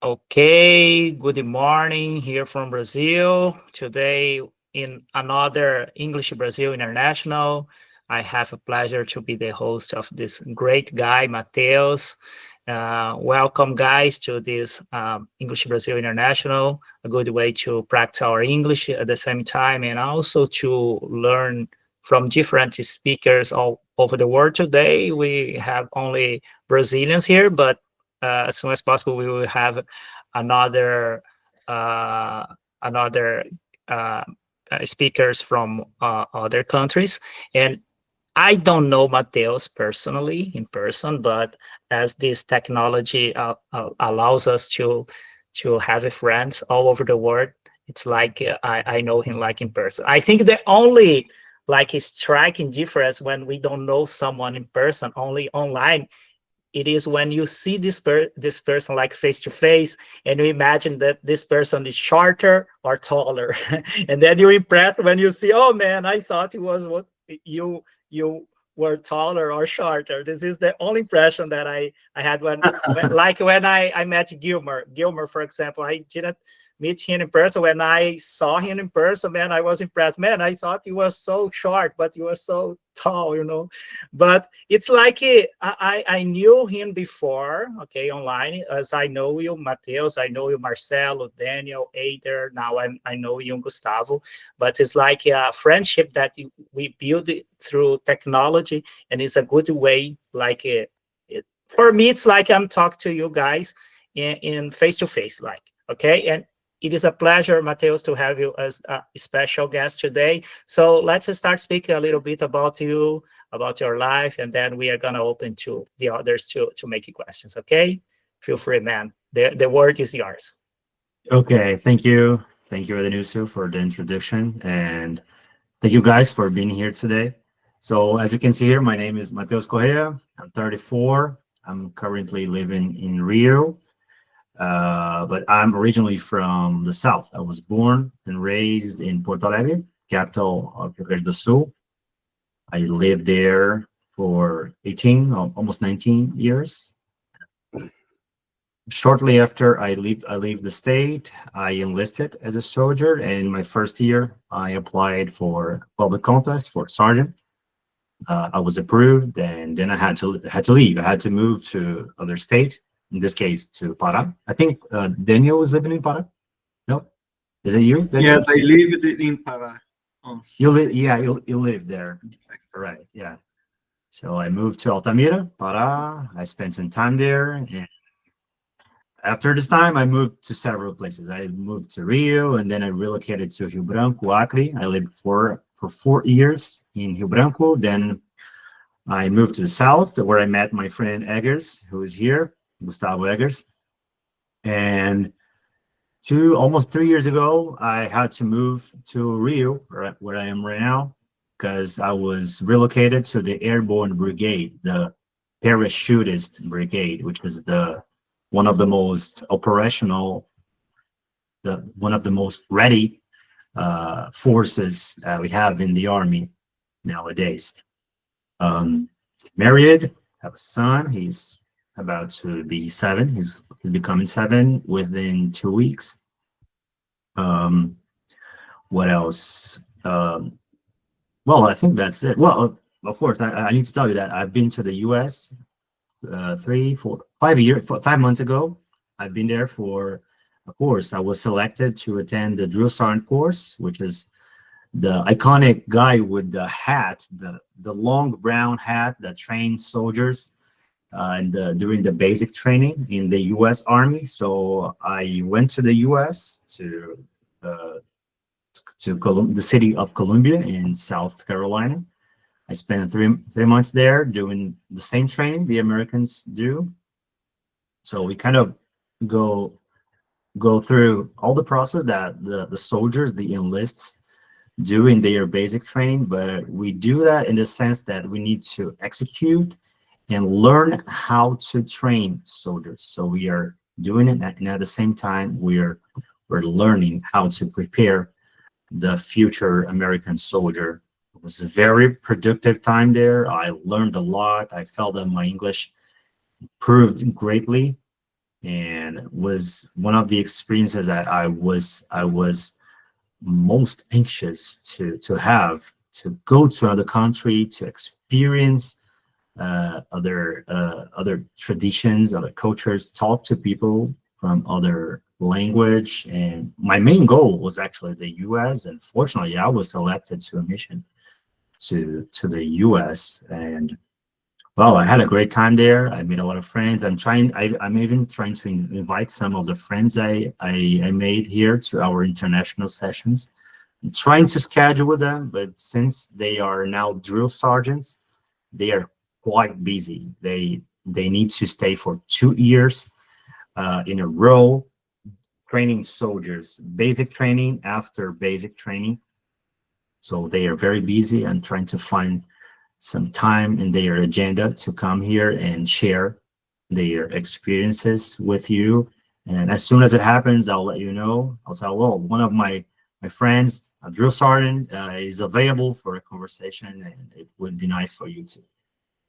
Okay, good morning here from Brazil. Today in another English Brazil International. I have a pleasure to be the host of this great guy, Matheus. Welcome, guys, to this English Brazil International, a good way to practice our English at the same time and also to learn from different speakers all over the world. Today, we have only Brazilians here, but as soon as possible, we will have another uh, another uh, speakers from other countries. And I don't know Mateus personally in person, but as this technology allows us to have friends all over the world, it's like I know him like in person. I think the only like a striking difference when we don't know someone in person, only online, it is when you see this person like face to face and you imagine that this person is shorter or taller and then you're impressed when you see, oh man, I thought it was what you were taller or shorter. This is the only impression that I had when I met Gilmer, for example. I didn't meet him in person. When I saw him in person, man, I was impressed. Man, I thought he was so short, but he was so tall. But it's like I knew him before, okay, online, as I know you, Matheus, I know you, Marcelo, Daniel, Ader, now I know you, Gustavo. But it's like a friendship that we build through technology, and it's a good way, like for me, it's like I'm talking to you guys in face-to-face, like, okay? And it is a pleasure, Matheus, to have you as a special guest today. So let's start speaking a little bit about you, about your life, and then we are going to open to the others to make questions, okay? Feel free, man. The word is yours. Okay, thank you. Thank you, Edenusu, for the introduction. And thank you guys for being here today. So as you can see here, my name is Mateus Correa. I'm 34. I'm currently living in Rio, but I'm originally from the South. I was born and raised in Porto Alegre, capital of Rio Grande do Sul. I lived there for 18, almost 19 years. Shortly after I leave the state, I enlisted as a soldier, and in my first year, I applied for public contest for sergeant. I was approved, and then I had to leave. I had to move to other state. In this case, to Pará. I think Daniel was living in Pará. No, is it you, Daniel? Yes, I lived in Pará once. You live, yeah, you live there, right? Yeah. So I moved to Altamira, Pará. I spent some time there, and after this time, I moved to several places. I moved to Rio, and then I relocated to Rio Branco, Acre. I lived for 4 years in Rio Branco. Then I moved to the south, where I met my friend Eggers, who is here, Gustavo Eggers. And almost 3 years ago, I had to move to Rio, where I am right now, because I was relocated to the Airborne Brigade, the parachutist brigade, which is the one of the most operational, one of the most ready forces we have in the army nowadays. Married, have a son. He's about to be 7. He's becoming 7 within 2 weeks. What else? Well, I think that's it. Well, of course, I need to tell you that I've been to the U.S. 3, 4, 5 months ago. I've been there for a course. I was selected to attend the drill sergeant course, which is the iconic guy with the hat, the long brown hat that trains soldiers during the basic training in the U.S. Army. So I went to the U.S. to the city of Columbia in South Carolina. I spent three months there doing the same training the Americans do. So we kind of go through all the process that the soldiers, the enlists, do in their basic training, but we do that in the sense that we need to execute and learn how to train soldiers. So we are doing it, and at the same time we're learning how to prepare the future American soldier. It was a very productive time there. I learned a lot. I felt that my English improved greatly. and was one of the experiences that I was most anxious to have, to go to another country, to experience other traditions, other cultures, talk to people from other language. And my main goal was actually the US, and fortunately I was selected to a mission to the US. And well, I had a great time there. I made a lot of friends. I'm even trying to invite some of the friends I made here to our international sessions. I'm trying to schedule with them, but since they are now drill sergeants, they are quite busy. They need to stay for 2 years in a row, training soldiers, basic training after basic training. So they are very busy and trying to find some time in their agenda to come here and share their experiences with you. And as soon as it happens, I'll let you know. I'll tell, well, one of my friends, a drill sergeant, is available for a conversation, and it would be nice for you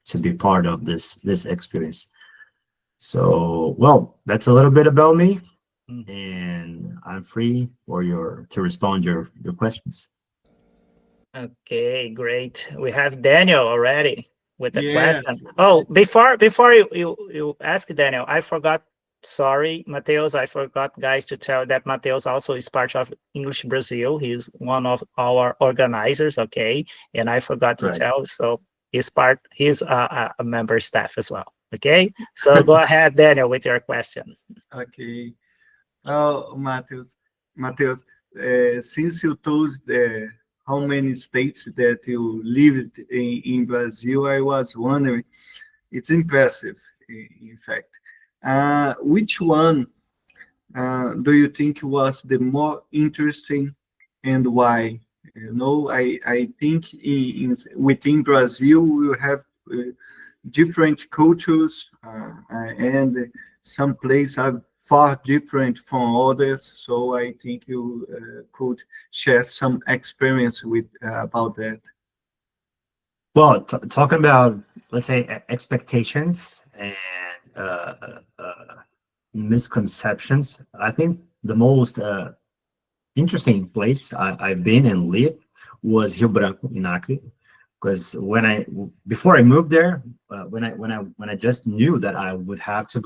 to be part of this experience. So, well, that's a little bit about me, and I'm free for to respond your questions. Okay, great. We have Daniel already with a Yes. question. Oh, before you ask Daniel, I forgot. Sorry, Matheus, I forgot, guys, to tell that Matheus also is part of English Brazil. He's one of our organizers, okay? And I forgot to Right. tell, so he's a member staff as well, okay? So go ahead, Daniel, with your question. Okay. Oh, Matheus, since you told how many states that you lived in Brazil, I was wondering, it's impressive, in fact. Which one do you think was the more interesting, and why? You know, I think within Brazil we have different cultures, and some places are far different from others. So I think you could share some experience with about that. Well, talking about, let's say, expectations and misconceptions, I think the most interesting place I've been and lived was Rio Branco in Acre, because before I moved there, when I just knew that I would have to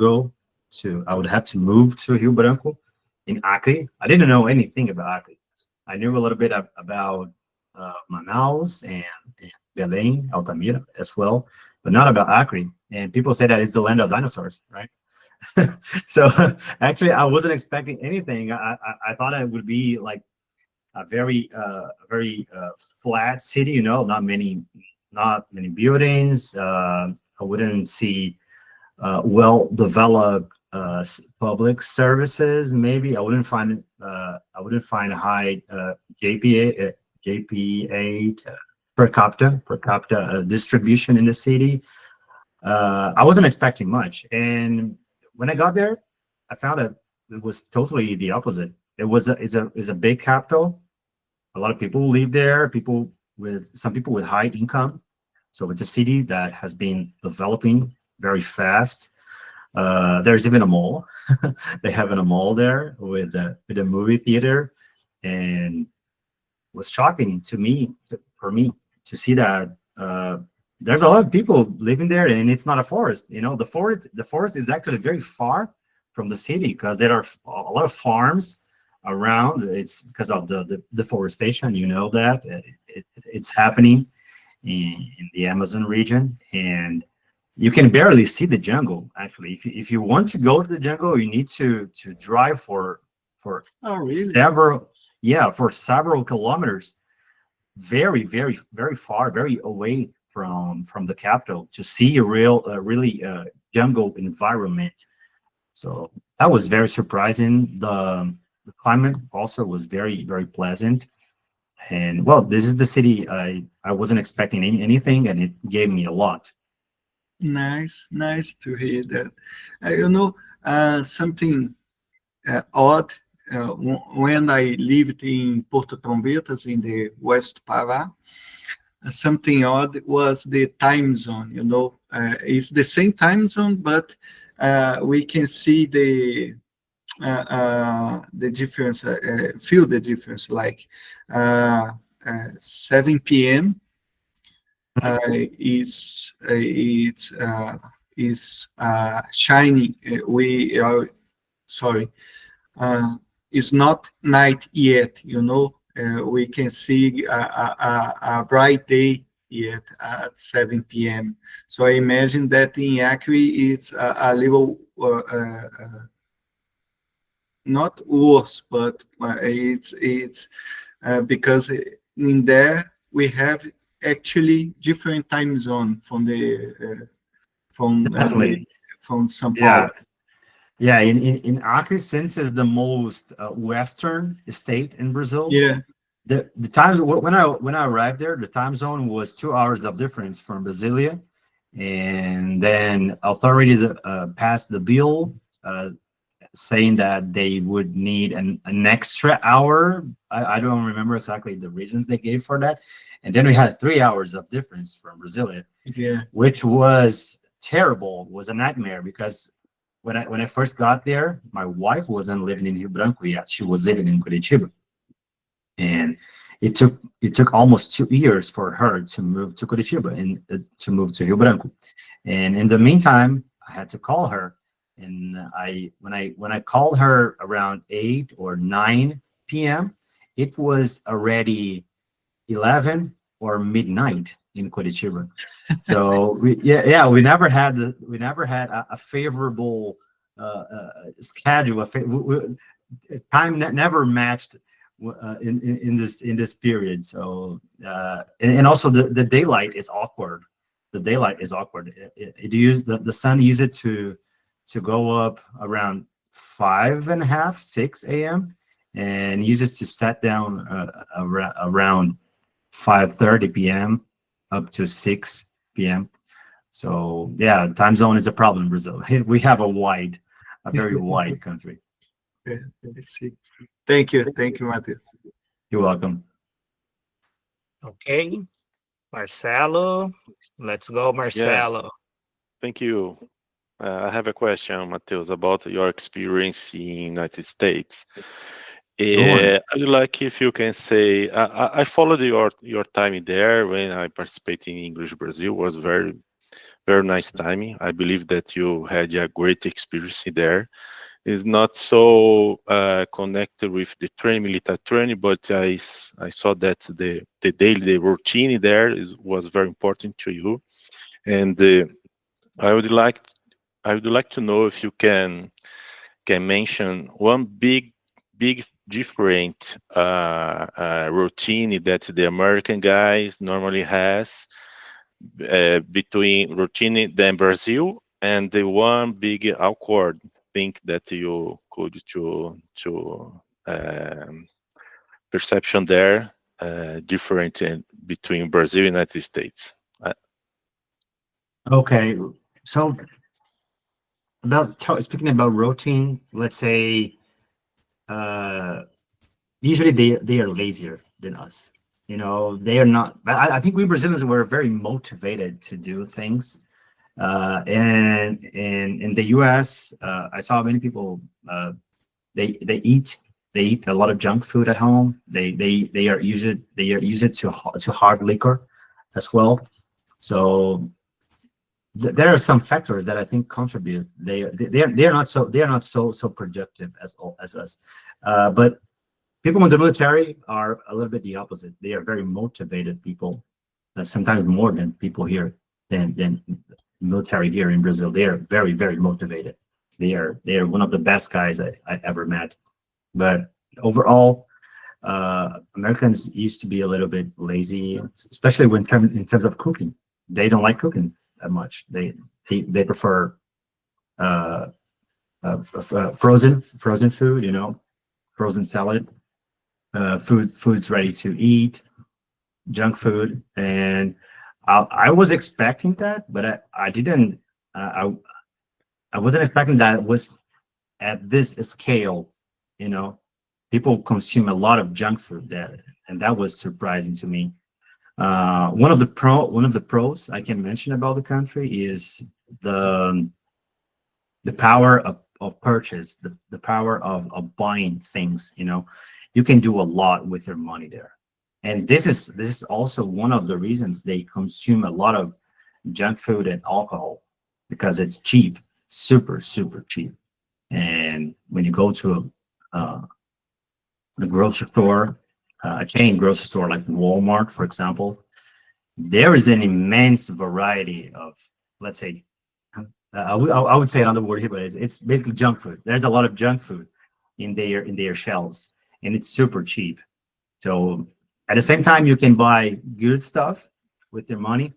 move to Rio Branco in Acre, I didn't know anything about Acre. I knew a little bit about Manaus and Belém, Altamira as well, but not about Acre. And people say that it's the land of dinosaurs, right? So actually, I wasn't expecting anything. I thought it would be like a very flat city, you know, not many buildings. I wouldn't see well developed public services. Maybe I wouldn't find a high JPA per capita distribution in the city. I wasn't expecting much, and when I got there, I found that it was totally the opposite. It's a big capital. A lot of people live there. Some people with high income. So it's a city that has been developing very fast. There's even a mall. They have a mall there with a movie theater, and it was shocking for me to see that there's a lot of people living there, and it's not a forest. You know, the forest is actually very far from the city, because there are a lot of farms around. It's because of the deforestation. You know that it's happening in the Amazon region, and you can barely see the jungle. Actually, if you want to go to the jungle, you need to drive for Oh, really? several kilometers, very far, very away from the capital, to see a really jungle environment. So that was very surprising. The climate also was very pleasant, and well, this is the city I wasn't expecting anything, and it gave me a lot. Nice to hear that. You know, something odd. When I lived in Porto Trombetas in the West Pará, something odd was the time zone. You know, it's the same time zone, but we can see the difference, feel the difference, like 7 p.m. Is shining. We are sorry. It's not night yet. We can see a bright day yet at 7 p.m. So I imagine that in Acre it's a little not worse, but it's because in there we have actually different time zone from the Definitely. from São Yeah. Paulo. Yeah, in Acre, since it's the most western state in Brazil, Yeah, the times when I arrived there, the time zone was 2 hours of difference from Brasilia, and then authorities passed the bill saying that they would need an extra hour. I don't remember exactly the reasons they gave for that, and then we had 3 hours of difference from Brasilia, yeah, which was terrible. Was a nightmare because when I first got there, my wife wasn't living in Rio Branco yet. She was living in Curitiba, and it took almost 2 years for her to move to Curitiba and to move to Rio Branco. And in the meantime, I had to call her, and when I called her around 8 or 9 p.m., it was already 11 or midnight in Curitiba. So we never had a favorable schedule. Time never matched in this period. So and also the daylight is awkward. The daylight is awkward. The sun used it to go up around 5:30, 6 a.m. and uses to set down around 5:30 p.m. up to 6 p.m. So yeah, time zone is a problem in Brazil. We have a very wide country. yeah. I see. Thank you, Matheus. You're welcome. Okay, Marcelo. Let's go, Yeah, Marcelo. thank you. I have a question, Matheus, about your experience in United States. Sure. I would like if you can say, I followed your time there when I participated in English Brazil. Was very, very nice time. I believe that you had a great experience there. It's not so connected with the training, military training, but I saw that the daily routine there was very important to you. And I would like to know if you can mention one big different routine that the American guys normally has between routine than Brazil, and the one big awkward thing that you could to perception there different between Brazil and United States. Okay. So speaking about routine, let's say usually they are lazier than us. They are not. I think we Brazilians were very motivated to do things. And in the U.S., I saw many people. They eat a lot of junk food at home. They are used to hard liquor as well. So there are some factors that I think contribute. They are not so productive as us. But people in the military are a little bit the opposite. They are very motivated people, sometimes more than people here than military here in Brazil. They are very, very motivated. They are one of the best guys I ever met. But overall, Americans used to be a little bit lazy, especially in terms of cooking. They don't like cooking that much. They prefer frozen food, frozen salad, foods ready to eat, junk food, and I was expecting that, but I didn't. I wasn't expecting that was at this scale. People consume a lot of junk food there, and that was surprising to me. One of the pros I can mention about the country is the the power of purchase, the power of buying things. You can do a lot with your money there. And this is also one of the reasons they consume a lot of junk food and alcohol, because it's cheap, super, super cheap. And when you go to a grocery store, a chain grocery store like Walmart, for example, there is an immense variety of, let's say, I would say another word here, but it's basically junk food. There's a lot of junk food in their shelves, and it's super cheap. So at the same time, you can buy good stuff with your money.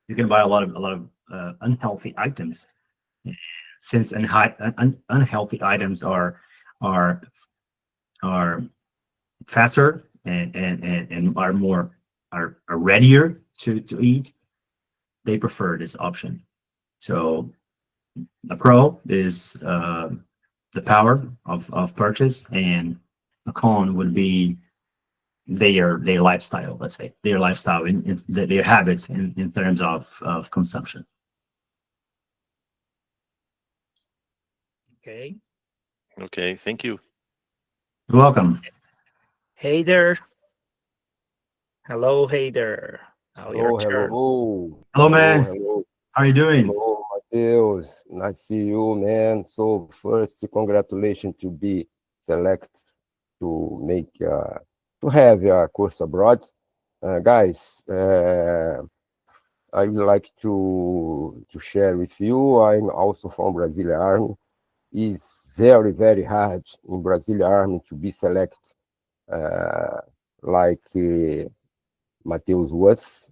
You can buy a lot of unhealthy items, since unhealthy items are faster and are readier to eat. They prefer this option. So a pro is the power of purchase, and a con would be their lifestyle. Let's say their lifestyle in their habits in terms of consumption. Okay. Okay, thank you. You're welcome. Hey there. Hello, hey there. Now your turn. Hello, man. Hello, How are you doing? hello, Matheus. Nice to see you, man. So first, congratulations to be selected to make to have a course abroad, guys. I would like to share with you. I'm also from Brazilian Army. It's very very hard in Brazilian Army to be selected, like Matheus was.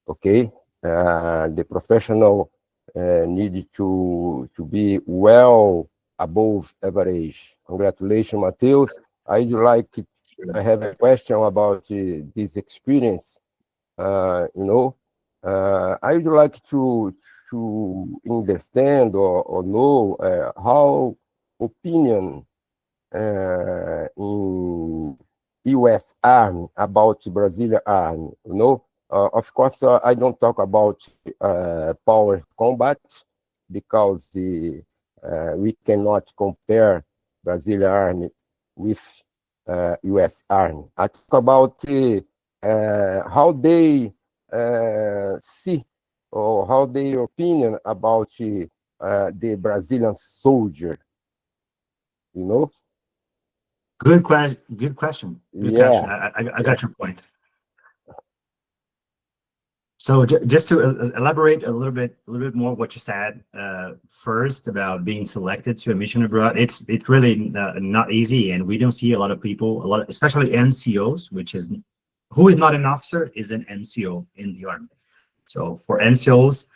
Okay, the professional need to be well above average. Congratulations, Matheus. I'd like to have a question about this experience. I would like to understand or know how opinion in U.S. Army about Brazilian Army. Of course, I don't talk about power combat, because we cannot compare Brazilian Army with U.S. Army. I talk about how they see, or how their opinion about the Brazilian soldier. Good question. Good question. Yeah. I got your point. So just to elaborate a little bit more what you said first about being selected to a mission abroad, it's really not easy, and we don't see a lot of people, especially NCOs, who is not an officer, is an NCO in the Army. So for NCOs,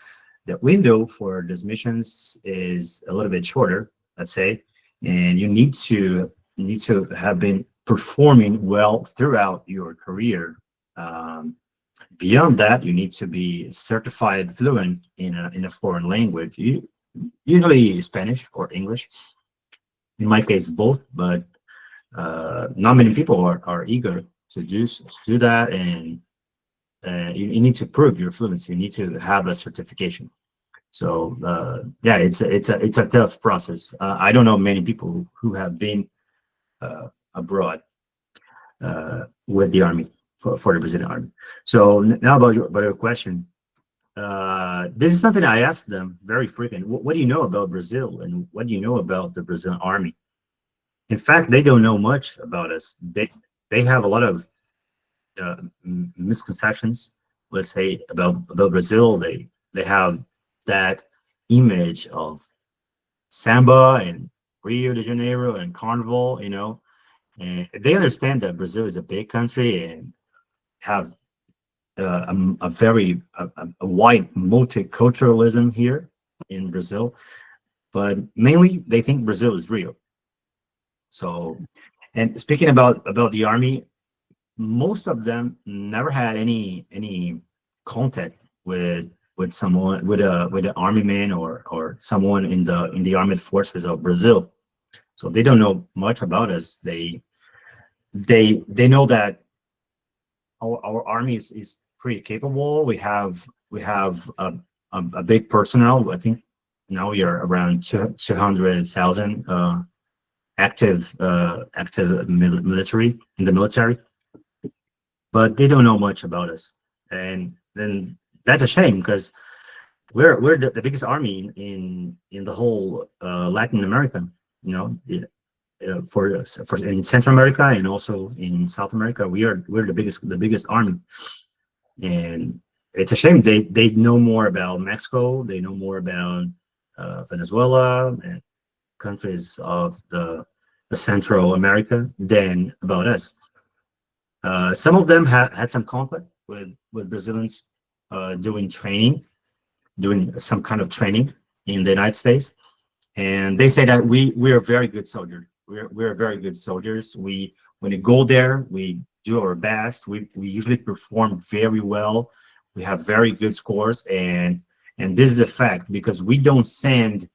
the window for these missions is a little bit shorter, let's say, and you need to have been performing well throughout your career. Beyond that, you need to be certified fluent in a foreign language, usually Spanish or English. In my case, both, but not many people are eager to do that, and you need to prove your fluency. You need to have a certification. So yeah, it's a tough process. I don't know many people who have been abroad with the Army, for the Brazilian Army. So now about your question. This is something I ask them very frequent. What do you know about Brazil, and what do you know about the Brazilian Army? In fact, they don't know much about us. They have a lot of misconceptions, let's say, about Brazil. They have that image of samba and Rio de Janeiro and Carnival, and they understand that Brazil is a big country and have a very wide multiculturalism here in Brazil, but mainly they think Brazil is Rio. So, and speaking about the Army, most of them never had any contact with someone, with an army man or someone in the armed forces of Brazil. So they don't know much about us. They know that our army is pretty capable. We have a big personnel. I think now we are around 200,000 active military in the military, but they don't know much about us, and then that's a shame because we're the biggest army in the whole Latin America. You know, for in Central America and also in South America, we're the biggest army, and it's a shame they know more about Mexico, they know more about Venezuela and countries of the Central America than about us. Some of them had some contact with Brazilians doing some kind of training in the United States, and they say that we are very good soldiers. We're very good soldiers. When we go there, we do our best. We usually perform very well. We have very good scores, and this is a fact because we don't send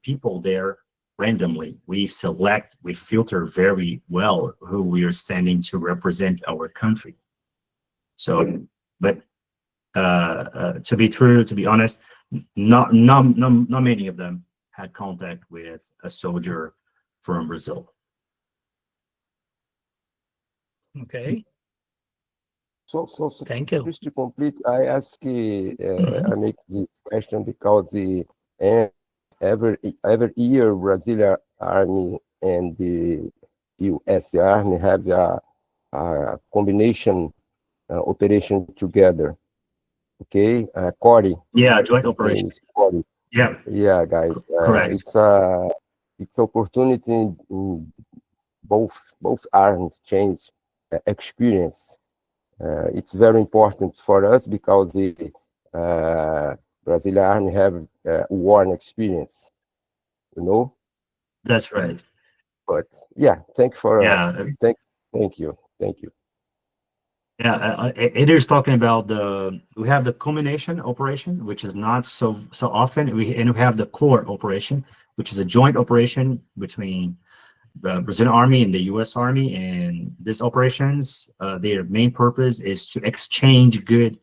people there randomly. We filter very well who we are sending to represent our country. So, but to be honest, not many of them had contact with a soldier from Brazil. Okay. So Thank you. just to complete, I ask, I make this question because every year Brazilian Army and the U.S. Army have a combination operation together. Okay, Corey. Yeah, joint operation. Corey. Yeah, guys. correct. It's opportunity in both arms change experience. It's very important for us because the Brazilian Army have war experience, you know. That's right. But yeah, thank you. Yeah, it is talking about we have the combination operation, which is not so often. We have the core operation, which is a joint operation between the Brazilian Army and the U.S. Army. And these operations, their main purpose is to exchange good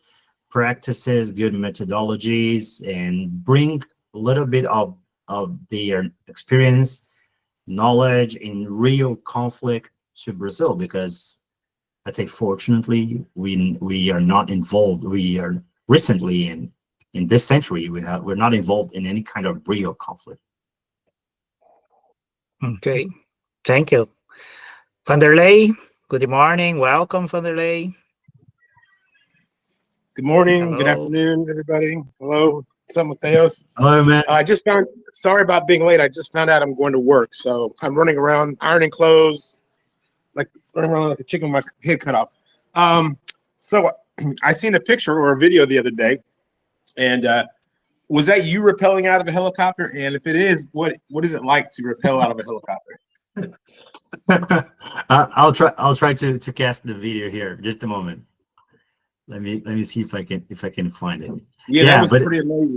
practices, good methodologies, and bring a little bit of their experience, knowledge in real conflict to Brazil, because I'd say fortunately we are not involved. We are recently in this century we're not involved in any kind of real conflict. Okay. Thank you. Vanderlei, good morning. Welcome, Vanderlei. Good morning. Hello. Good afternoon, everybody. Hello. What's up, Matheus? Hello, man. Sorry about being late. I just found out I'm going to work. So I'm running around ironing clothes, running around like a chicken with my head cut off. So I seen a picture or a video the other day, and was that you rappelling out of a helicopter? And if it is, what is it like to rappel out of a helicopter? I'll try to cast the video here. Just a moment. Let me see if I can find it. Yeah, that was pretty amazing.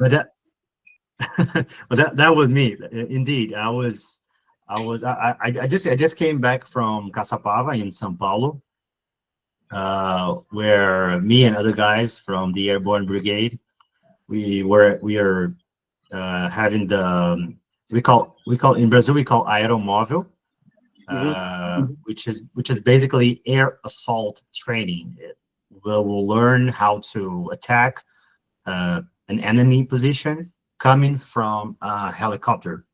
But that was me. Indeed, I just came back from Caçapava in São Paulo, where me and other guys from the Airborne Brigade, we are having we call in Brazil aeromóvel, which is basically air assault training. We'll learn how to attack an enemy position coming from a helicopter,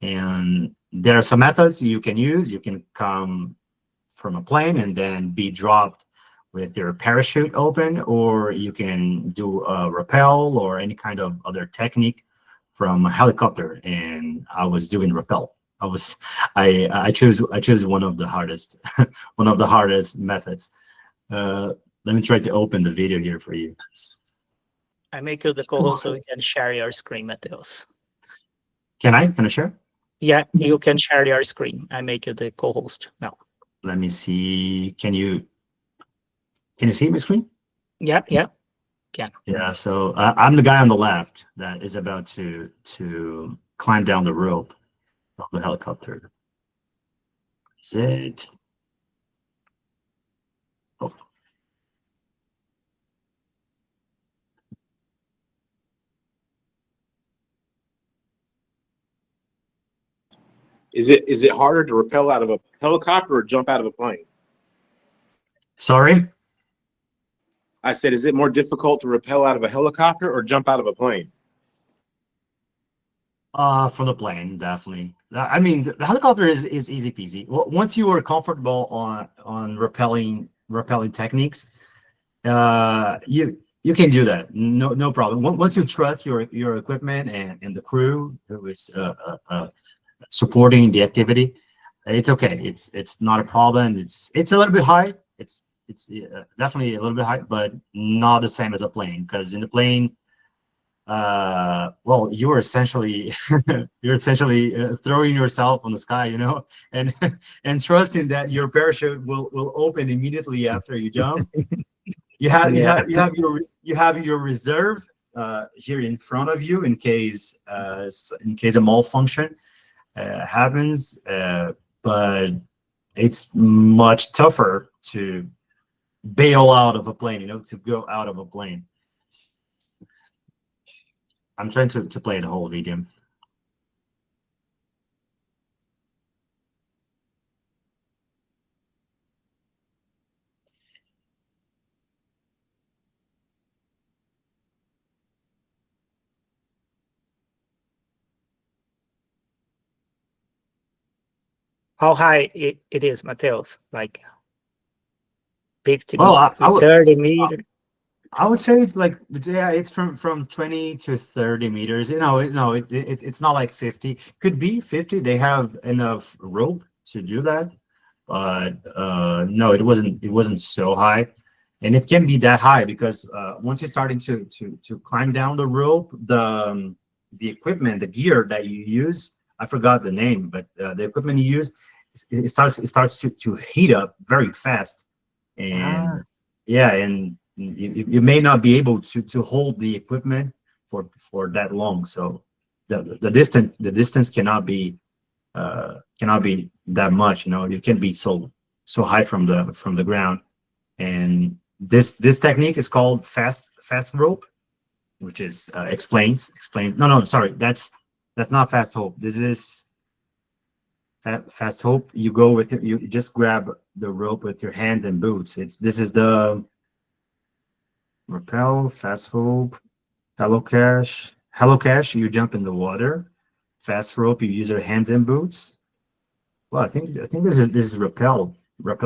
and there are some methods you can use. You can come from a plane and then be dropped with your parachute open, or you can do a rappel or any kind of other technique from a helicopter. And I was doing rappel. I choose one of the hardest methods. Let me try to open the video here for you. I make you the co-host so you can share your screen, Matheus. Can I share? Yeah, you can share your screen. I make you the co-host now. Let me see. Can you see my screen? Yeah. Yeah. So I'm the guy on the left that is about to climb down the rope of the helicopter. Is it? Oh. Is it harder to rappel out of a helicopter or jump out of a plane? Sorry? I said, is it more difficult to rappel out of a helicopter or jump out of a plane? From the plane, definitely. I mean, the helicopter is easy peasy. Once you are comfortable on rappelling techniques, you can do that. No problem. Once you trust your equipment and the crew who is supporting the activity, it's okay. It's not a problem. It's a little bit high. It's definitely a little bit high, but not the same as a plane, because in the plane, well, you're essentially throwing yourself on the sky, you know, and trusting that your parachute will open immediately after you jump. You have your reserve here in front of you in case a malfunction happens, but it's much tougher to bail out of a plane, you know, to go out of a plane. I'm trying to play the whole video. How high it is, Matheus? Like 50 Well, to 30 meters? I would say it's like, yeah, it's from 20 to 30 meters. You know, it's not like 50. Could be 50. They have enough rope to do that, but no, it wasn't so high, and it can be that high because once you're starting to climb down the rope, the equipment, the gear that you use, I forgot the name, but the equipment you use, it starts to heat up very fast, and yeah, and you may not be able to hold the equipment for that long. So the distance cannot be that much. You know, you can be so high from the ground. And this technique is called fast rope, which is explain. No, sorry, that's not fast hope. This is fast hope. You go with it. You just grab the rope with your hand and boots. This is the rappel, fast hope, hello cash. You jump in the water. Fast rope, you use your hands and boots. Well, I think this is rappel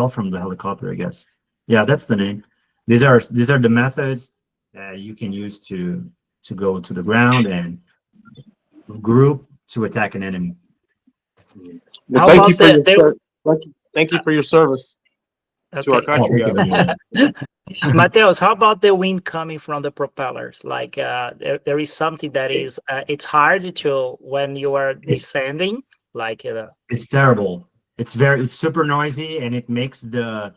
from the helicopter, I guess. Yeah, that's the name. These are the methods that you can use to go to the ground and group to attack an enemy. Well, thank you for your service to our country. Matheus, how about the wind coming from the propellers? Like there is something that is it's hard to when you are descending. Like it's terrible. It's super noisy, and it makes the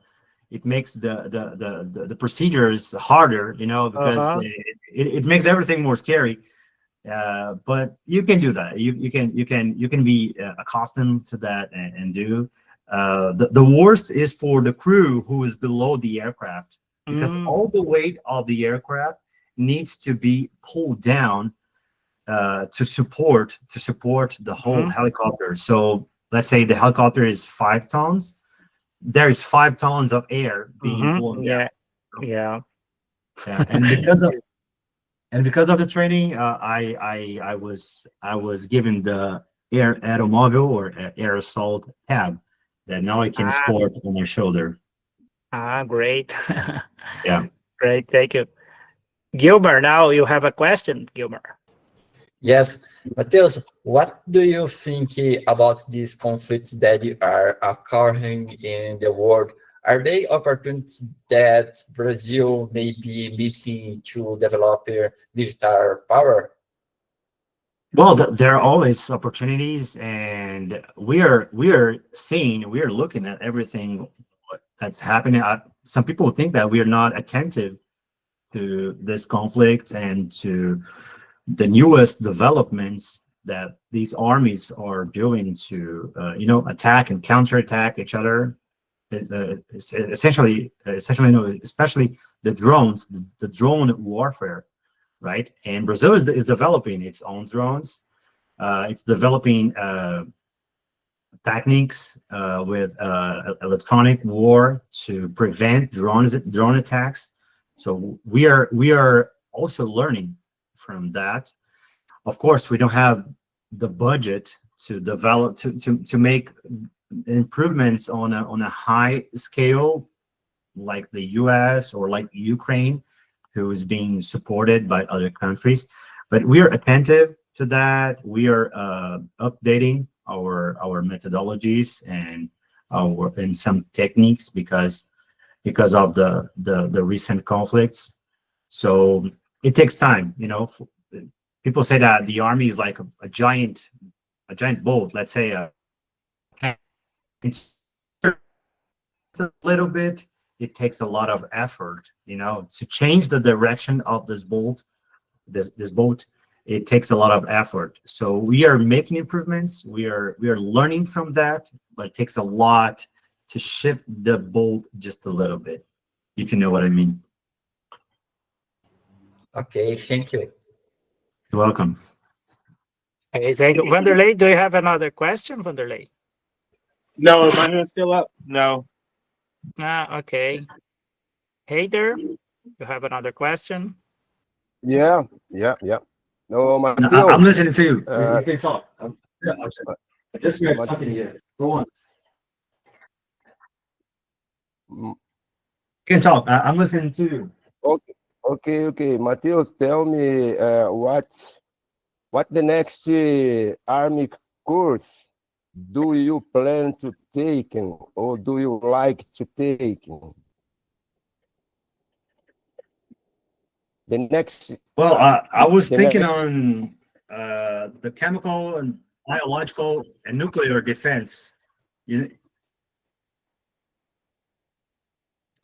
procedures harder. You know, because it makes everything more scary. But you can do that. You can be accustomed to that and do. The worst is for the crew who is below the aircraft, because all the weight of the aircraft needs to be pulled down to support the whole helicopter. So let's say the helicopter is 5 tons. There is 5 tons of air being blown down. Yeah. And because of the training, I was given the air aeromobile or air assault tab that now I can sport on my shoulder. Great. Yeah. Great, thank you. Gilmer, now you have a question, Gilmer. Yes, Matheus, what do you think about these conflicts that are occurring in the world? Are they opportunities that Brazil may be missing to develop digital power? Well, there are always opportunities, and we are looking at everything that's happening. Some people think that we are not attentive to this conflict and to the newest developments that these armies are doing to attack and counterattack each other. Essentially, no, especially the drones, the drone warfare, right? And Brazil is developing its own drones. It's developing techniques with electronic war to prevent drone attacks. So we are also learning from that. Of course, we don't have the budget to develop to make improvements on a high scale like the US or like Ukraine, who is being supported by other countries. But we are attentive to that. We are updating our methodologies and some techniques because of the recent conflicts. So it takes time, you know. People say that the army is like a giant boat. Let's say it's a little bit. It takes a lot of effort, you know, to change the direction of this boat. This boat, it takes a lot of effort. So we are making improvements. We are learning from that, but it takes a lot to shift the boat just a little bit, if you know what I mean. Okay, thank you. You're welcome. Okay, thank you. Vanderlei, do you have another question, Vanderlei? No, my hand's still up. No. Okay. Heider, you have another question? Yeah. No, No, Matheus. I'm listening to you. You Uh, can talk. I just read something here. Go on. You can talk. I'm listening to you. Okay. Matheus, tell me what the next army course do you plan to take or do you like to take? The next, Well, I was the thinking next, on the chemical and biological and nuclear defense.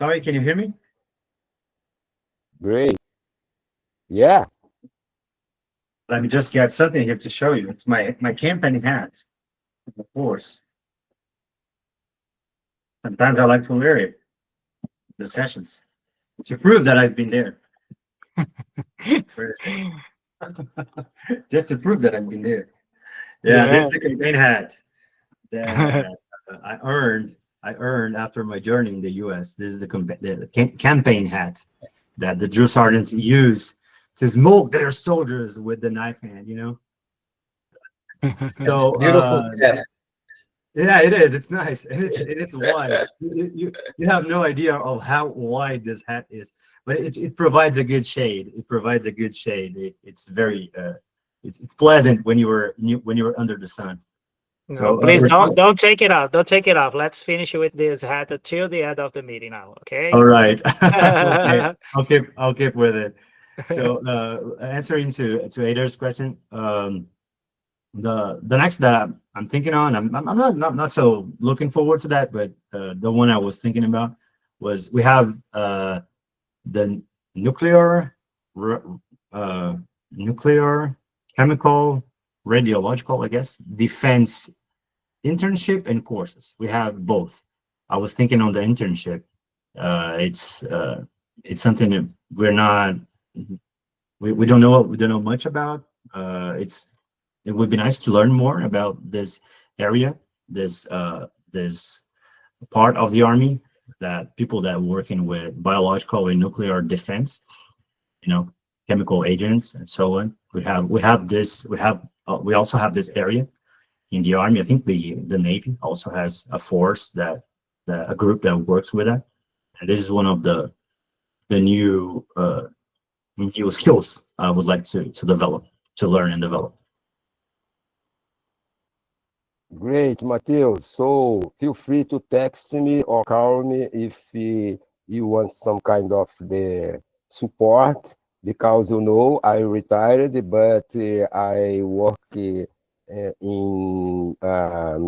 Sorry, can you hear me? great. Yeah. Let me just get something here to show you. It's my campaign hat, of course. Sometimes I like to wear it. The sessions to prove that I've been there. Just to prove that I've been there. Yeah, this is the campaign hat that I earned after my journey in the US. This is the campaign hat that the drill sergeants use to smoke their soldiers with the knife hand, you know. So Beautiful. yeah, it is. It's nice, and it's wide. You have no idea of how wide this hat is, but it provides a good shade. It provides a good shade. It's very it's pleasant when you were under the sun. So please don't take it off. Don't take it off. Let's finish with this hat until the end of the meeting now. Okay. All right. Okay. I'll keep with it. So answering to Ader's question, the next that I'm thinking on, I'm not so looking forward to that, but the one I was thinking about was we have the nuclear, chemical, radiological, I guess, defense internship and courses. We have both. I was thinking on the internship. It's something that we don't know much about. It would be nice to learn more about this area, this part of the army, that people that are working with biological and nuclear defense, you know, chemical agents and so on. We also have this area in the army. I think the Navy also has a force a group that works with that. And this is one of the new skills I would like to learn and develop. Great, Matheus. So feel free to text me or call me if you want some kind of the support, because you know I retired, but I work in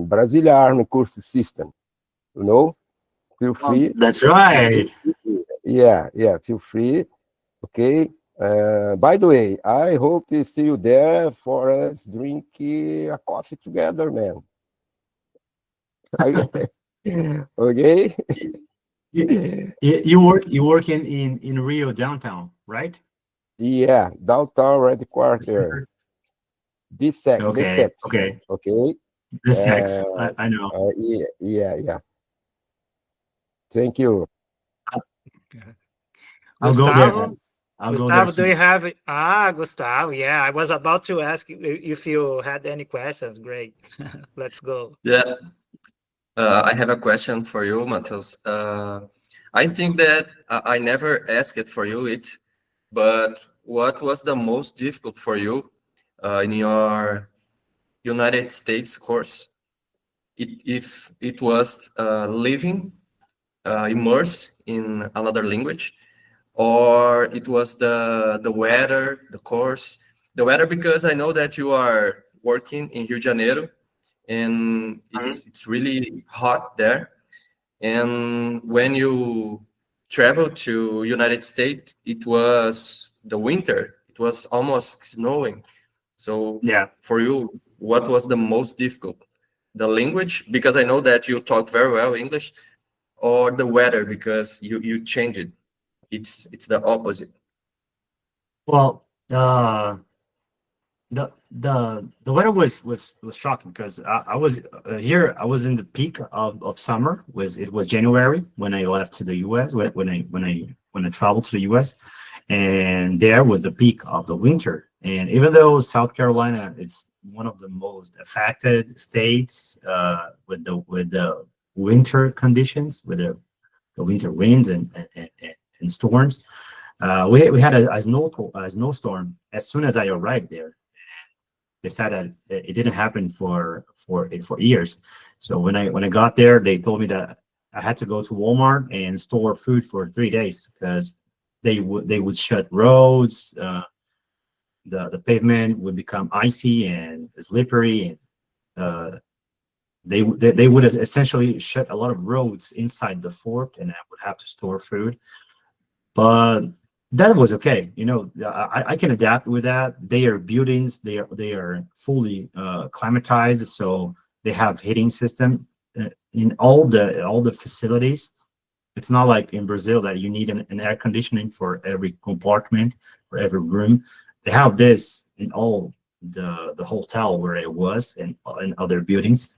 Brazilian Army course system. You know, feel free. That's right. Yeah, feel free. Okay. By the way, I hope to see you there for us drink a coffee together, man. Okay. You work in Rio downtown, right? Yeah, downtown red quarter. Okay. The sex, I know. Yeah. Thank you. I'll go there. Gustavo, I'll go there Gustavo, do soon. you have Gustavo? Yeah, I was about to ask you if you had any questions. Great. Let's go. Yeah, I have a question for you, Matheus. I think that I never asked it for you, but what was the most difficult for you in your United States course? If it was living immersed in another language, or it was the weather, the course, the weather, because I know that you are working in Rio de Janeiro, and it's really hot there. And when you travel to United States, it was the winter. It was almost snowing. So Yeah. for you, what was the most difficult? The language, because I know that you talk very well English, or the weather, because you change it. It's the opposite. Well, the weather was shocking because I was here. I was in the peak of summer. It was January when I left to the U.S. When I traveled to the U.S. and there was the peak of the winter. And even though South Carolina it's one of the most affected states with the winter conditions, with the winter winds and storms, we had a snowstorm as soon as I arrived there. They said that it didn't happen for years. So when I got there, they told me that I had to go to Walmart and store food for 3 days because they would shut roads. The pavement would become icy and slippery, and they would essentially shut a lot of roads inside the fort, and I would have to store food. But that was okay. I can adapt with that. They are buildings. They are fully climatized, so they have heating system in all the facilities. It's not like in Brazil that you need an air conditioning for every compartment or every room. They have this in all the hotel where it was and in other buildings.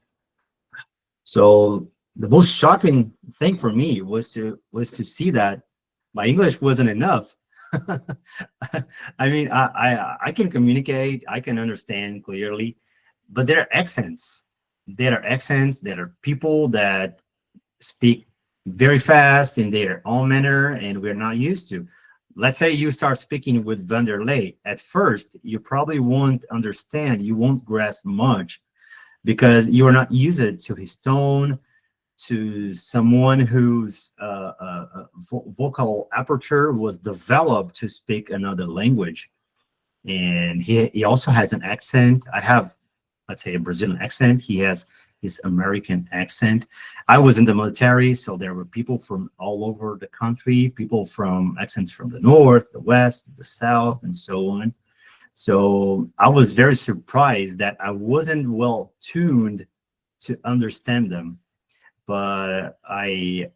So the most shocking thing for me was to see that my English wasn't enough. I mean, I can communicate, I can understand clearly, but there are accents. There are people that speak very fast in their own manner, and we're not used to. Let's say you start speaking with Vanderlei. At first, you probably won't understand, you won't grasp much because you are not used to his tone, to someone whose vocal aperture was developed to speak another language. And he also has an accent. I have, let's say, a Brazilian accent. He has his American accent. I was in the military, so there were people from all over the country, people from accents from the north, the west, the south, and so on. So I was very surprised that I wasn't well tuned to understand them. But I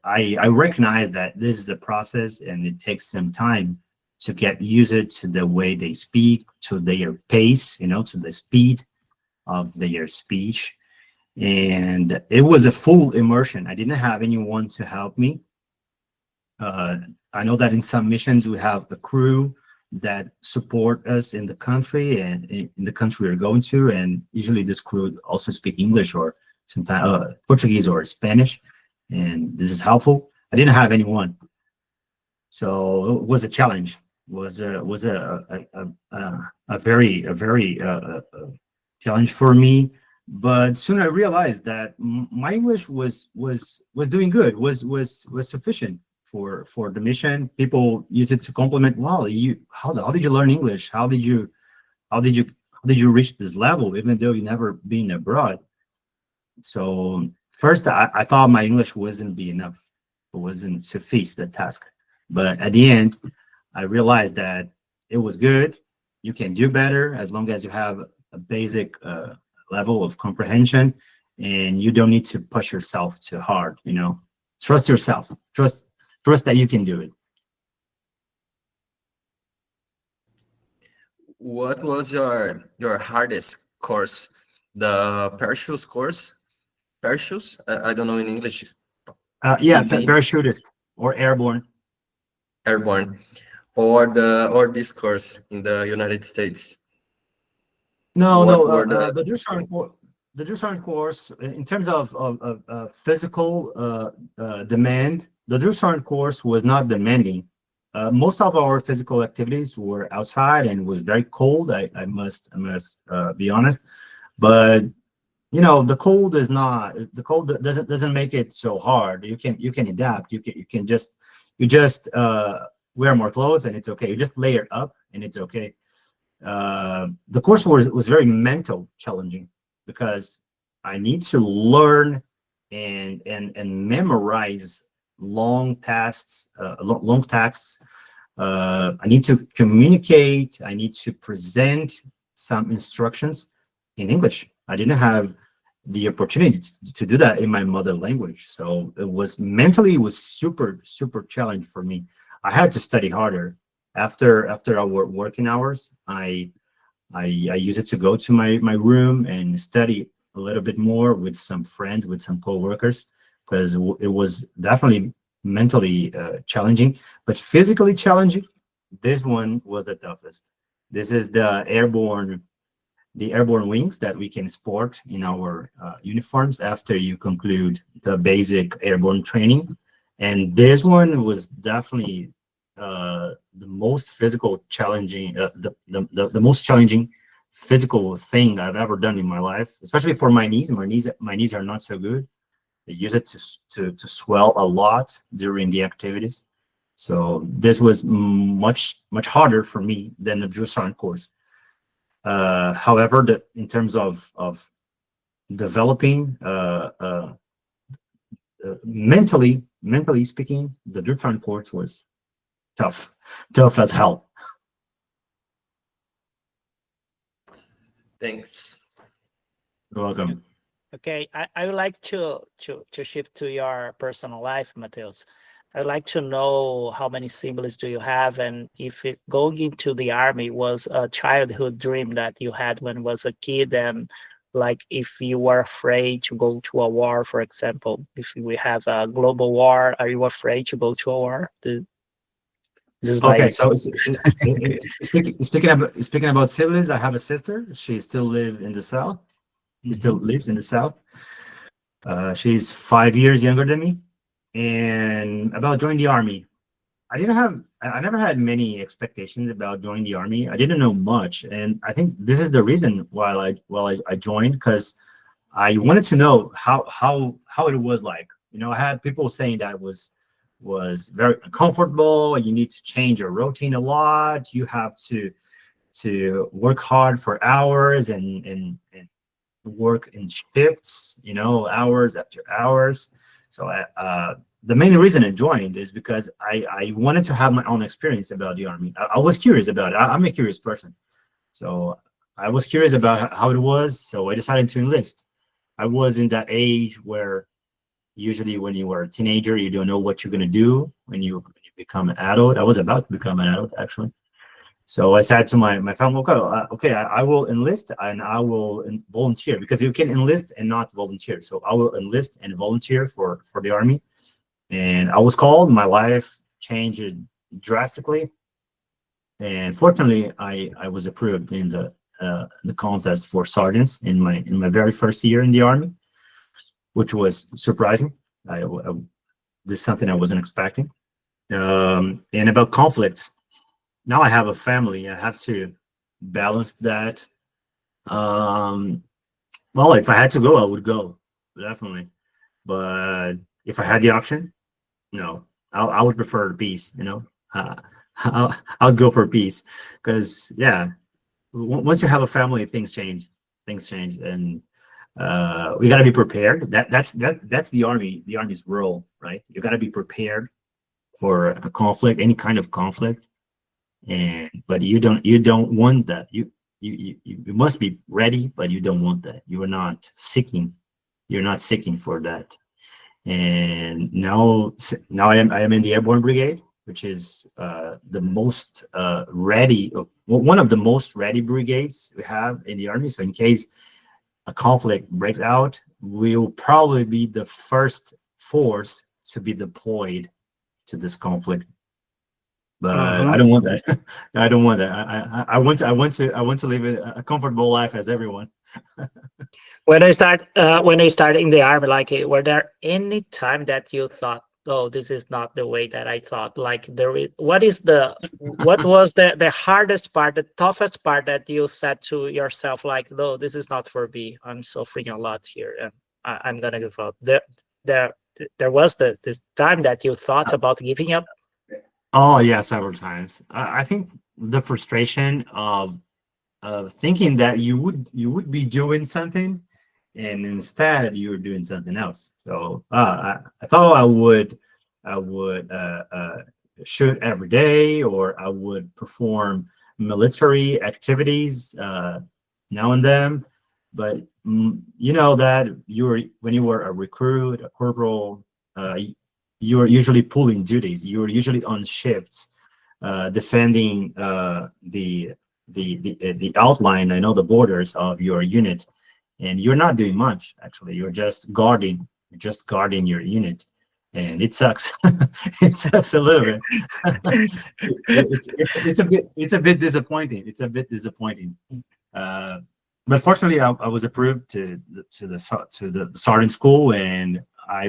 recognize that this is a process and it takes some time to get used to the way they speak, to their pace, to the speed of their speech. And it was a full immersion. I didn't have anyone to help me. I know that in some missions we have a crew that support us in the country and in the country we're going to, and usually this crew also speak English or sometimes Portuguese or Spanish, and this is helpful. I didn't have anyone, so it was a challenge. Was a very challenge for me. But soon I realized that my English was doing good, was sufficient for the mission. People use it to compliment. Wow, how did you learn English? How did you reach this level, even though you never been abroad? So first, I thought my English wasn't be enough. It wasn't suffice the task. But at the end, I realized that it was good. You can do better as long as you have a basic level of comprehension, and you don't need to push yourself too hard. Trust yourself. Trust that you can do it. What was your hardest course? the parachute course. Parachutes? I don't know in English. Yeah, PT, parachutist or airborne. airborne, or this course in the United States. No, What no, were the the Drouin course, in terms of physical demand, the Drouin course was not demanding. Most of our physical activities were outside and was very cold. I must be honest, but you know, the cold doesn't make it so hard. You can adapt. You just wear more clothes and it's okay. You just layer up and it's okay. The course was very mental challenging because I need to learn and memorize long tasks. I need to communicate. I need to present some instructions in English. I didn't have the opportunity to do that in my mother language, so it was super challenging for me. I had to study harder. After our working hours, I use it to go to my room and study a little bit more with some friends, with some co-workers, because it was definitely mentally challenging, but physically challenging. This one was the toughest. This is the airborne wings that we can sport in our uniforms after you conclude the basic airborne training. And this one was definitely the most physical challenging, the most challenging physical thing I've ever done in my life, especially for my knees. My knees are not so good. I use it to swell a lot during the activities. So this was much harder for me than the Drouin course. However, in terms of developing mentally speaking, the Drouin course was tough as hell. Thanks. You're welcome. Okay, I would like to shift to your personal life, Matheus. I'd like to know how many siblings do you have, and if going into the army was a childhood dream that you had when was a kid, and like if you were afraid to go to a war, for example, if we have a global war, are you afraid to go to a war? This is Okay, so speaking about siblings, I have a sister. She still lives in the south. She still lives in the south. She's 5 years younger than me. And about joining the army, I never had many expectations about joining the army. I didn't know much, and I think this is the reason why I joined, because I wanted to know how it was like. You know, I had people saying that it was very uncomfortable, and you need to change your routine a lot. You have to work hard for hours and work in shifts, you know, hours after hours. So the main reason I joined is because I wanted to have my own experience about the army. I was curious about it. I'm a curious person. So I was curious about how it was. So I decided to enlist. I was in that age where usually when you were a teenager, you don't know what you're going to do when you become an adult. I was about to become an adult, actually. So I said to my family, okay, I will enlist and I will volunteer, because you can enlist and not volunteer. So I will enlist and volunteer for the army. And I was called. My life changed drastically. And fortunately, I was approved in the contest for sergeants in my very first year in the army, which was surprising. This is something I wasn't expecting. And about conflicts, now I have a family. I have to balance that. Well, if I had to go, I would go, definitely. But if I had the option, no, I would prefer peace. You know, I'll go for peace, because yeah, once you have a family, things change, and we got to be prepared. That's the army's role, right? You got to be prepared for a conflict, any kind of conflict. But you don't want that. You must be ready, but you don't want that. You're not seeking for that. And now I am in the airborne brigade, which is the most ready, one of the most ready brigades we have in the army. So in case a conflict breaks out, we'll probably be the first force to be deployed to this conflict. But I don't want that. I don't want that. I want to live a comfortable life as everyone. When I started in the army, like, were there any time that you thought, oh, this is not the way that I thought? Like, what was the hardest part, the toughest part that you said to yourself, like, no, this is not for me. I'm suffering a lot here, and I'm gonna give up. There was this time that you thought about giving up. Oh yeah, several times. I think the frustration of thinking that you would be doing something, and instead you're doing something else. So I thought I would shoot every day, or I would perform military activities now and then. But you know that when you were a recruit, a corporal, you are usually pulling duties. You are usually on shifts, defending the outline, I know, the borders of your unit, and you're not doing much. Actually, you're just guarding your unit, and it sucks. It sucks a little bit. It's a bit disappointing. But fortunately, I was approved to the sergeant school, and I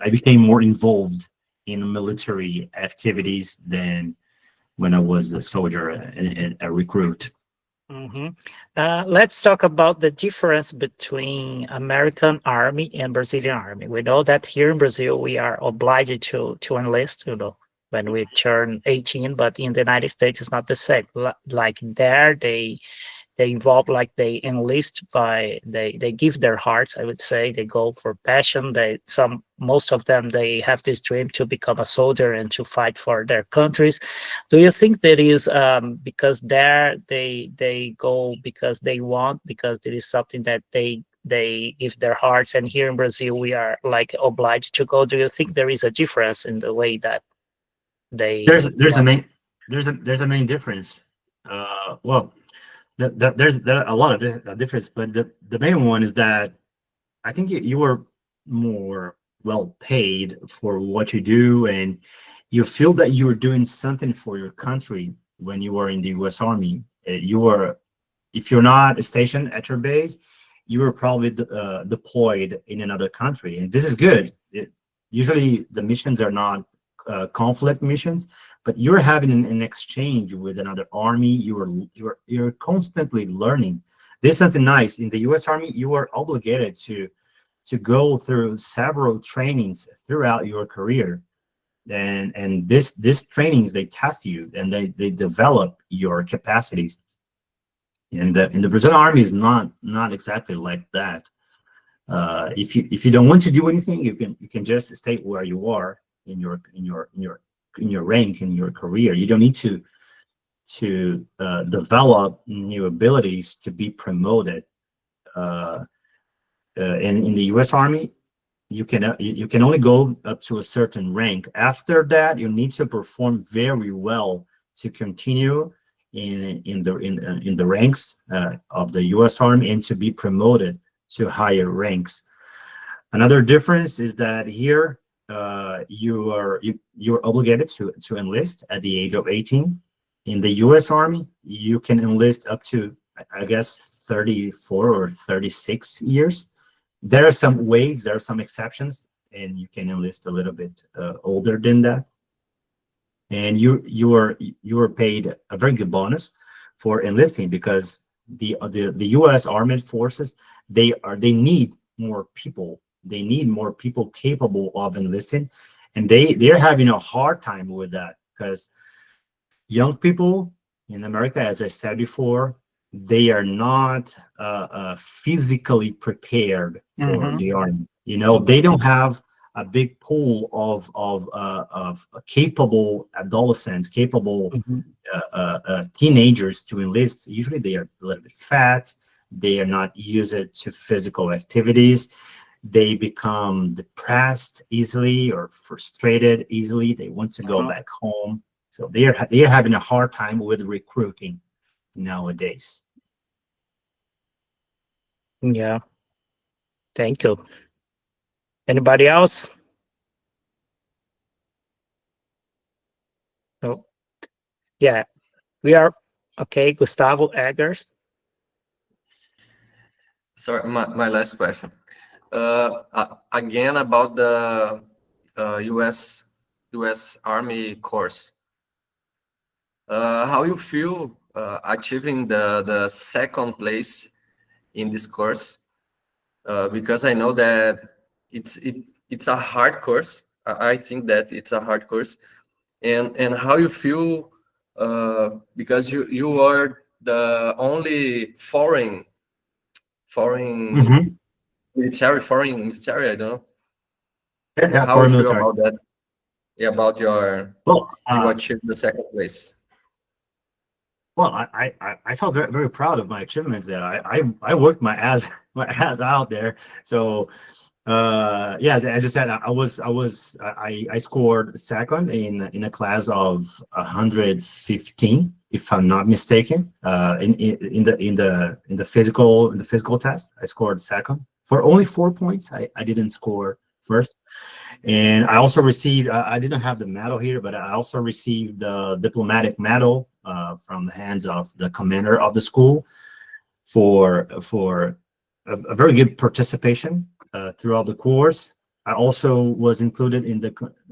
became more involved in military activities than when I was a soldier and a recruit. Let's talk about the difference between American Army and Brazilian Army. We know that here in Brazil, we are obliged to enlist, when we turn 18, but in the United States, it's not the same. Like there, they involve, like, they enlist they give their hearts, I would say. They go for passion. Most of them, they have this dream to become a soldier and to fight for their countries. Do you think that is because there they go because they want, because there is something that they give their hearts, and here in Brazil we are, like, obliged to go? Do you think there is a difference in the way that there's a main difference? Well, there's a lot of difference, but the main one is that I think you are more well paid for what you do, and you feel that you are doing something for your country when you are in the U.S. Army. If you're not stationed at your base, you are probably deployed in another country, and this is good. Usually the missions are not conflict missions, but you're having an exchange with another army. You're constantly learning. There's something nice in the U.S. Army. You are obligated to go through several trainings throughout your career, and this trainings, they test you and they develop your capacities. And in the Brazilian Army is not exactly like that. If you don't want to do anything, you can just stay where you are in your rank, in your career. You don't need to develop new abilities to be promoted. And in the U.S. Army, you can only go up to a certain rank. After that, you need to perform very well to continue in the ranks of the U.S. Army and to be promoted to higher ranks. Another difference is that here you're obligated to enlist at the age of 18. In the U.S. Army, you can enlist up to, I guess, 34 or 36 years. There are some waves, there are some exceptions, and you can enlist a little bit older than that. And you are paid a very good bonus for enlisting, because the U.S. Armed Forces, they need more people. They need more people capable of enlisting, and they're having a hard time with that, because young people in America, as I said before, they are not physically prepared for the army. They don't have a big pool of capable adolescents, capable teenagers to enlist. Usually they are a little bit fat. They are not used to physical activities. They become depressed easily or frustrated easily. They want to go back home. So they are having a hard time with recruiting nowadays. Yeah. Thank you. Anybody else? No. Yeah. We are okay. Gustavo Eggers. Sorry, my last question. Again about the U.S. Army course. How you feel achieving the second place in this course? Because I know that it's a hard course. I think that it's a hard course, and how you feel because you are the only foreign Mhm. military. I don't know Yeah, how for you feel military. about that. Yeah, about Well, you achieved the second place. well, I felt very, very proud of my achievements there. I worked my ass my ass out there. So yeah, as you said, I scored second in a class of 115, if I'm not mistaken. In the physical test, I scored second for only 4 points. I didn't score first. And I also received, I didn't have the medal here, but I also received the diplomatic medal from the hands of the commander of the school for a very good participation throughout the course. I also was included in the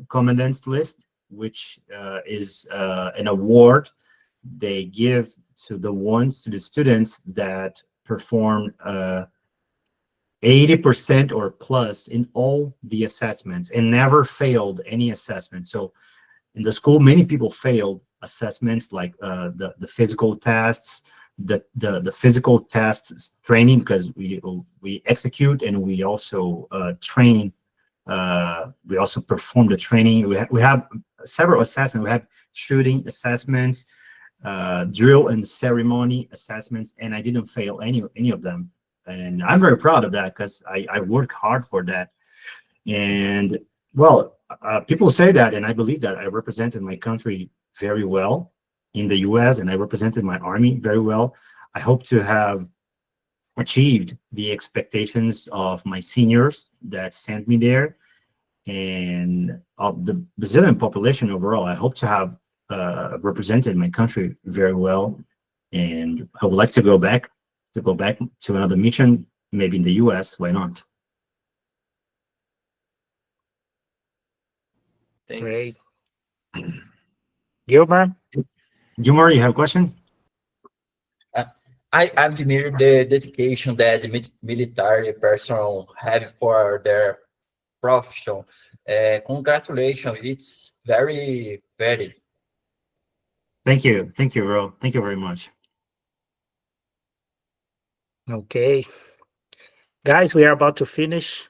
commandant's list, which is an award they give to the students that perform 80% or plus in all the assessments and never failed any assessment. So in the school, many people failed assessments like the physical tests, the physical tests training, because we execute and we also train. We also perform the training. We have several assessments. We have shooting assessments, drill and ceremony assessments, and I didn't fail any of them. And I'm very proud of that because I work hard for that. And well, people say that, and I believe that I represented my country very well in the US, and I represented my army very well. I hope to have achieved the expectations of my seniors that sent me there and of the Brazilian population overall. I hope to have represented my country very well, and I would like to go back to another mission, maybe in the US. Why not? Thanks. Great. Gilmer. Gilmar, you have a question? I admire the dedication that the military personnel have for their profession. Congratulations, it's very, very. Thank you, bro. Thank you very much. Okay. Guys, we are about to finish.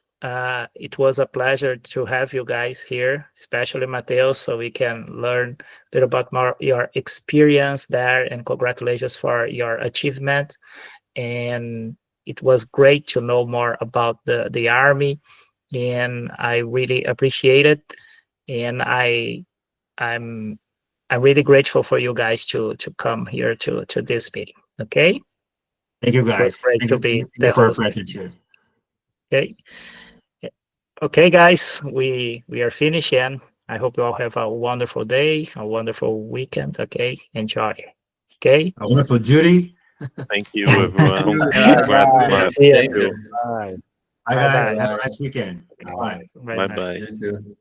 It was a pleasure to have you guys here, especially Matheus, so we can learn a little bit more your experience there, and congratulations for your achievement. And it was great to know more about the Army, and I really appreciate it. And I'm really grateful for you guys to come here to this meeting. Okay. Thank you, It was guys. great Thank to you be for the your host. presence here. Okay. Okay, guys, we are finishing. I hope you all have a wonderful day, a wonderful weekend. Okay, enjoy. Okay. A wonderful duty. Thank you, everyone. Bye. See ya. Thank you. Bye. Bye, Bye guys. bye. Have a nice weekend. Bye. Bye Bye bye. You too.